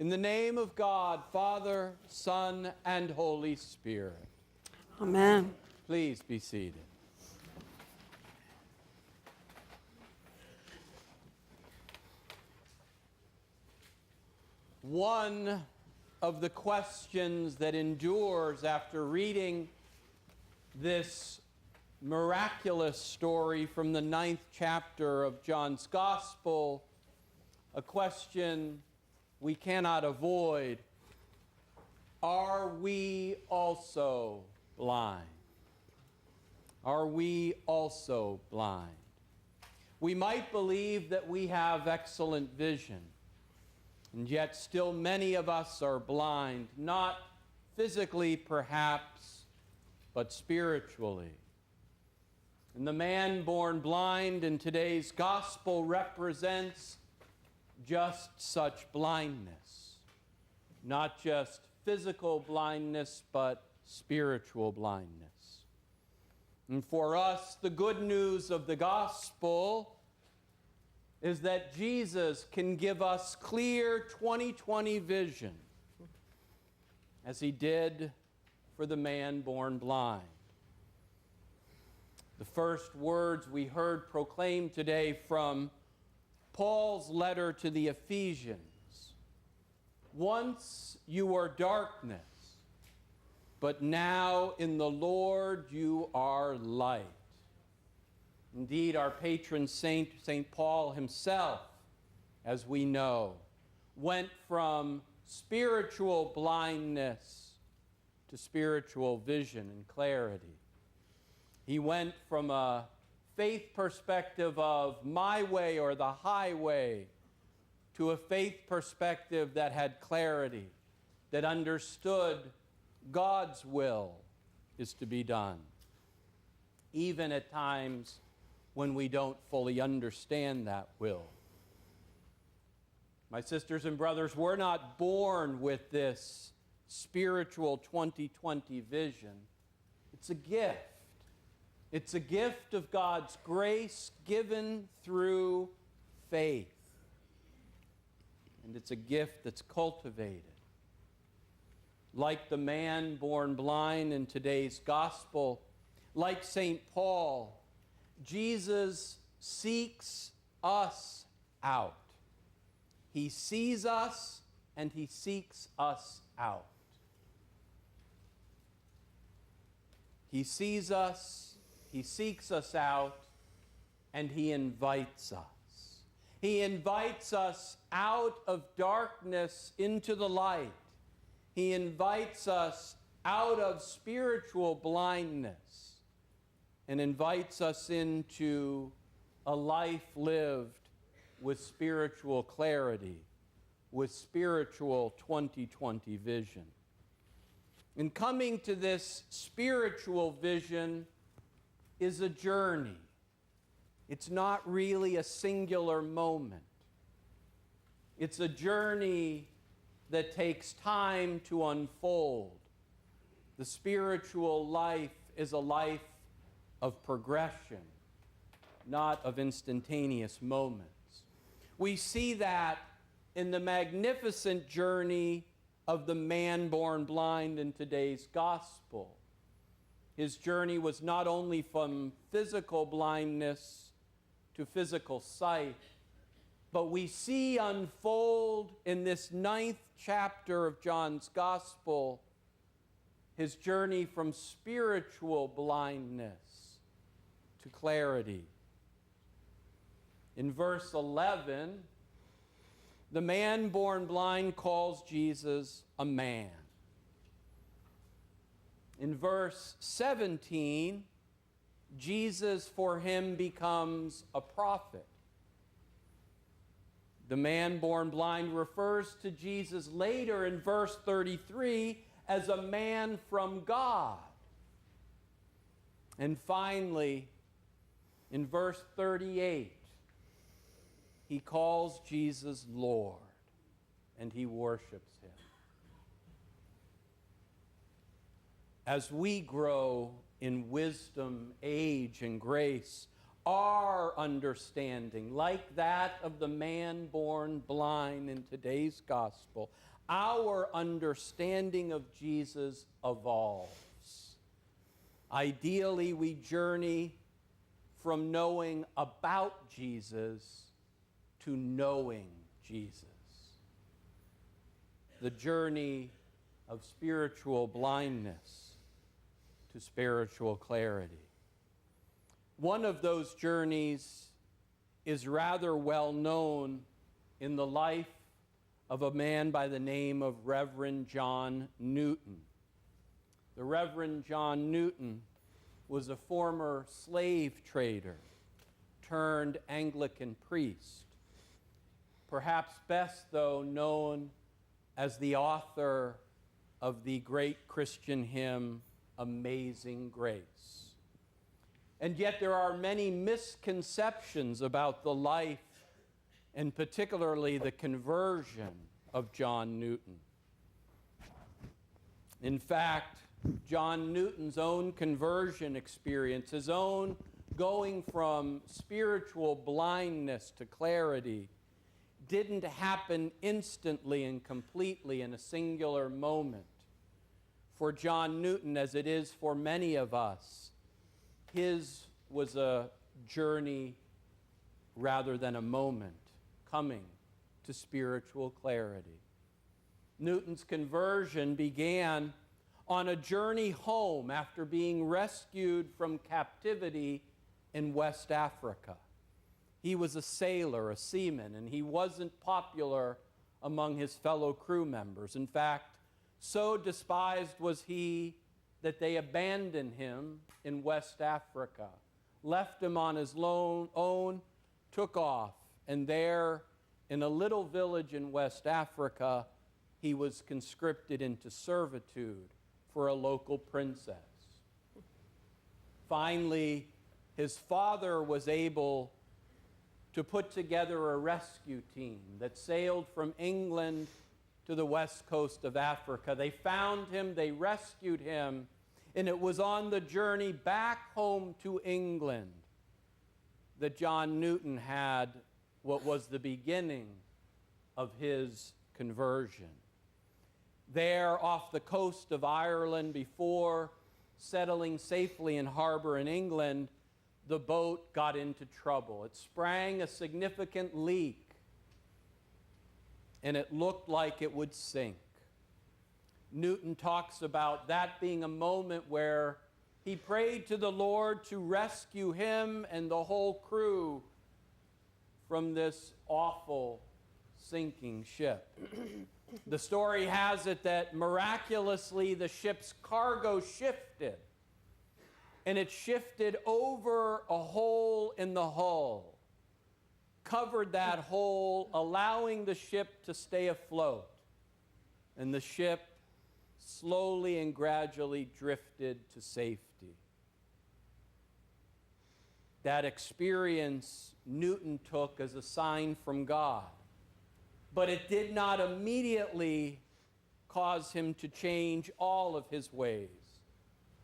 In the name of God, Father, Son, and Holy Spirit. Amen. Please be seated. One of the questions that endures after reading this miraculous story from the 9th chapter of John's Gospel, a question we cannot avoid: are we also blind? Are we also blind? We might believe that we have excellent vision, and yet still many of us are blind, not physically perhaps, but spiritually. And the man born blind in today's gospel represents just such blindness. Not just physical blindness, but spiritual blindness. And for us, the good news of the gospel is that Jesus can give us clear 20/20 vision, as he did for the man born blind. The first words we heard proclaimed today from Paul's letter to the Ephesians: once you were darkness, but now in the Lord you are light. Indeed, our patron saint, St. Paul himself, as we know, went from spiritual blindness to spiritual vision and clarity. He went from a faith perspective of my way or the highway to a faith perspective that had clarity, that understood God's will is to be done, even at times when we don't fully understand that will. My sisters and brothers, we're not born with this spiritual 20/20 vision. It's a gift. It's a gift of God's grace given through faith. And it's a gift that's cultivated. Like the man born blind in today's gospel, like St. Paul, Jesus seeks us out. He sees us and he seeks us out. He sees us, he seeks us out, and he invites us. He invites us out of darkness into the light. He invites us out of spiritual blindness and invites us into a life lived with spiritual clarity, with spiritual 20/20 vision. And coming to this spiritual vision is a journey. It's not really a singular moment. It's a journey that takes time to unfold. The spiritual life is a life of progression, not of instantaneous moments. We see that in the magnificent journey of the man born blind in today's gospel. His journey was not only from physical blindness to physical sight, but we see unfold in this 9th chapter of John's Gospel his journey from spiritual blindness to clarity. In verse 11, the man born blind calls Jesus a man. In verse 17, Jesus for him becomes a prophet. The man born blind refers to Jesus later in verse 33 as a man from God. And finally, in verse 38, he calls Jesus Lord, and he worships him. As we grow in wisdom, age, and grace, our understanding, like that of the man born blind in today's gospel, our understanding of Jesus evolves. Ideally, we journey from knowing about Jesus to knowing Jesus. The journey of spiritual blindness to spiritual clarity. One of those journeys is rather well known in the life of a man by the name of Reverend John Newton. The Reverend John Newton was a former slave trader turned Anglican priest, perhaps best, though, known as the author of the great Christian hymn, Amazing Grace. And yet there are many misconceptions about the life and particularly the conversion of John Newton. In fact, John Newton's own conversion experience, his own going from spiritual blindness to clarity, didn't happen instantly and completely in a singular moment. For John Newton, as it is for many of us, his was a journey rather than a moment coming to spiritual clarity. Newton's conversion began on a journey home after being rescued from captivity in West Africa. He was a sailor, a seaman, and he wasn't popular among his fellow crew members. In fact, so despised was he that they abandoned him in West Africa, left him on his own, took off, and there, in a little village in West Africa, he was conscripted into servitude for a local princess. Finally, his father was able to put together a rescue team that sailed from England to the west coast of Africa. They found him, they rescued him, and it was on the journey back home to England that John Newton had what was the beginning of his conversion. There, off the coast of Ireland, before settling safely in harbor in England, the boat got into trouble. It sprang a significant leak, and it looked like it would sink. Newton talks about that being a moment where he prayed to the Lord to rescue him and the whole crew from this awful sinking ship. The story has it that miraculously the ship's cargo shifted, and it shifted over a hole in the hull, covered that hole, allowing the ship to stay afloat, and the ship slowly and gradually drifted to safety. That experience Newton took as a sign from God, but it did not immediately cause him to change all of his ways.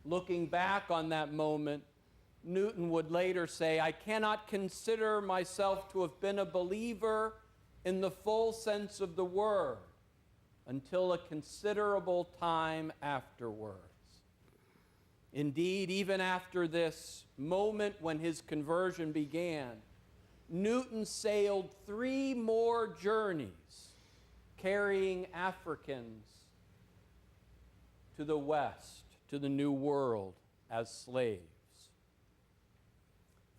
Looking back on that moment, Newton would later say, "I cannot consider myself to have been a believer in the full sense of the word until a considerable time afterwards." Indeed, even after this moment when his conversion began, Newton sailed 3 more journeys carrying Africans to the West, to the New World as slaves.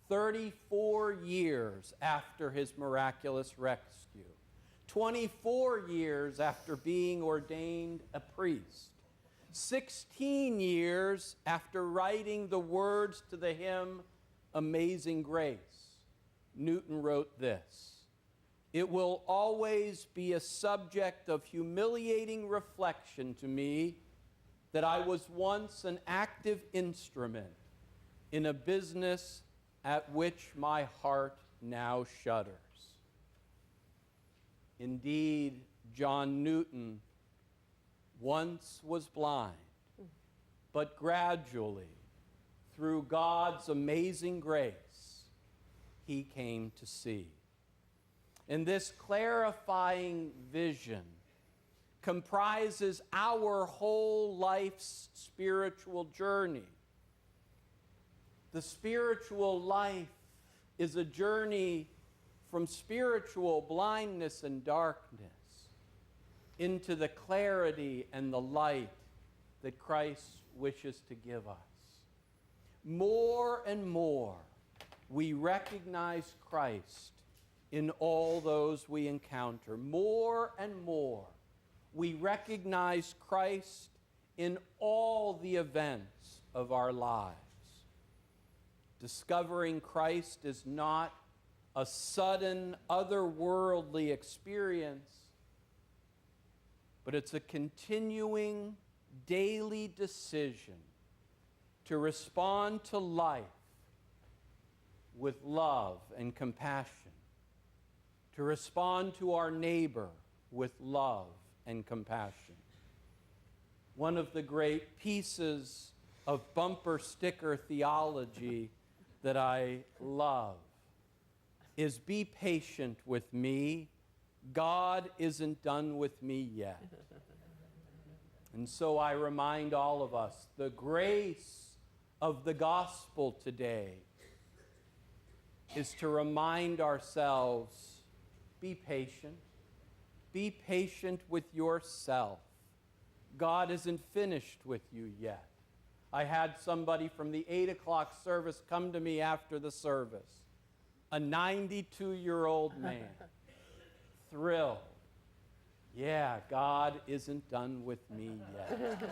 34 years after his miraculous rescue, 24 years after being ordained a priest, 16 years after writing the words to the hymn, Amazing Grace, Newton wrote this: "It will always be a subject of humiliating reflection to me that I was once an active instrument in a business at which my heart now shudders." Indeed, John Newton once was blind, but gradually, through God's amazing grace, he came to see. And this clarifying vision comprises our whole life's spiritual journey. The spiritual life is a journey from spiritual blindness and darkness into the clarity and the light that Christ wishes to give us. More and more, we recognize Christ in all those we encounter. More and more, we recognize Christ in all the events of our lives. Discovering Christ is not a sudden, otherworldly experience, but it's a continuing, daily decision to respond to life with love and compassion, to respond to our neighbor with love and compassion. One of the great pieces of bumper sticker theology that I love is, "Be patient with me. God isn't done with me yet." And so I remind all of us, the grace of the gospel today is to remind ourselves, be patient. Be patient with yourself. God isn't finished with you yet. I had somebody from the 8 o'clock service come to me after the service, a 92-year-old man, thrilled. Yeah, God isn't done with me yet.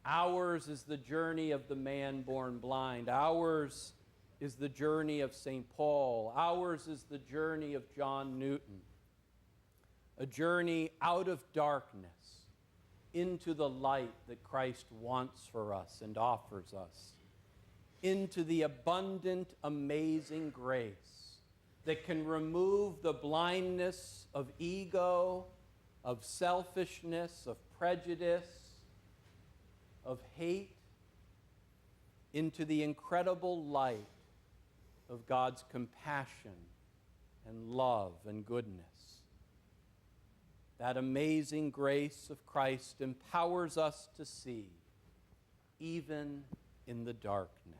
Ours is the journey of the man born blind. Ours is the journey of St. Paul. Ours is the journey of John Newton. A journey out of darkness into the light that Christ wants for us and offers us, into the abundant, amazing grace that can remove the blindness of ego, of selfishness, of prejudice, of hate, into the incredible light of God's compassion and love and goodness. That amazing grace of Christ empowers us to see, even in the darkness.